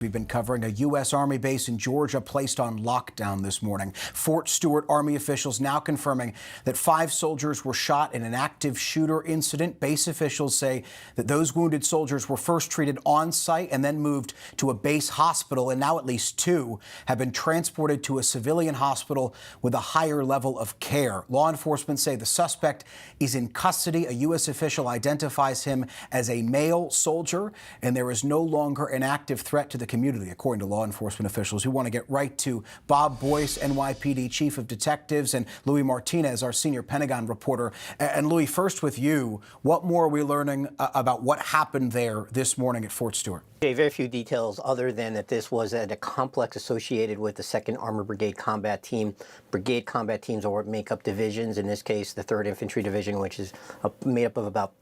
We've been covering a U.S. Army base in Georgia placed on lockdown this morning. Fort Stewart Army officials now confirming that 5 soldiers were shot in an active shooter incident. Base officials say that those wounded soldiers were first treated on site and then moved to a base hospital, and now at least 2 have been transported to a civilian hospital with a higher level of care. Law enforcement say the suspect is in custody. A U.S. official identifies him as a male soldier, and there is no longer an active threat to the community, according to law enforcement officials. Who want to get right to Bob Boyce, NYPD Chief of Detectives, and Louis Martinez, our senior Pentagon reporter. And Louis, first with you, what more are we learning about what happened there this morning at Fort Stewart? Very few details other than that this was at a complex associated with the 2nd Armored Brigade Combat Team. Brigade combat teams are what make up divisions, in this case the 3rd Infantry Division, which is made up of about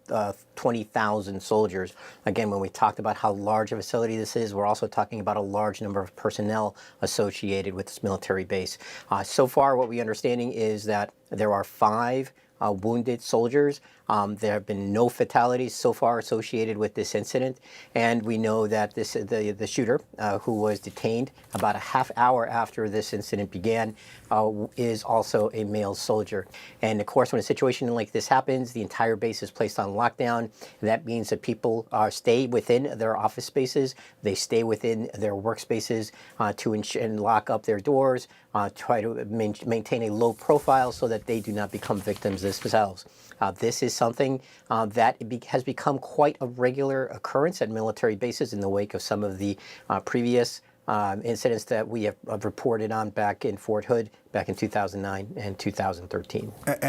20,000 soldiers. Again, when we talked about how large a facility this is, we're also talking about a large number of personnel associated with this military base. So far, what we're understanding is that there are 5 wounded soldiers. There have been no fatalities so far associated with this incident, and we know that the shooter, who was detained about a half hour after this incident began, is also a male soldier. And of course, when a situation like this happens, the entire base is placed on lockdown. That means that people stay within their office spaces, they stay within their workspaces and lock up their doors, try to maintain a low profile so that they do not become victims themselves. This is something that has become quite a regular occurrence at military bases in the wake of some of the previous incidents that we have reported on back in Fort Hood back in 2009 and 2013.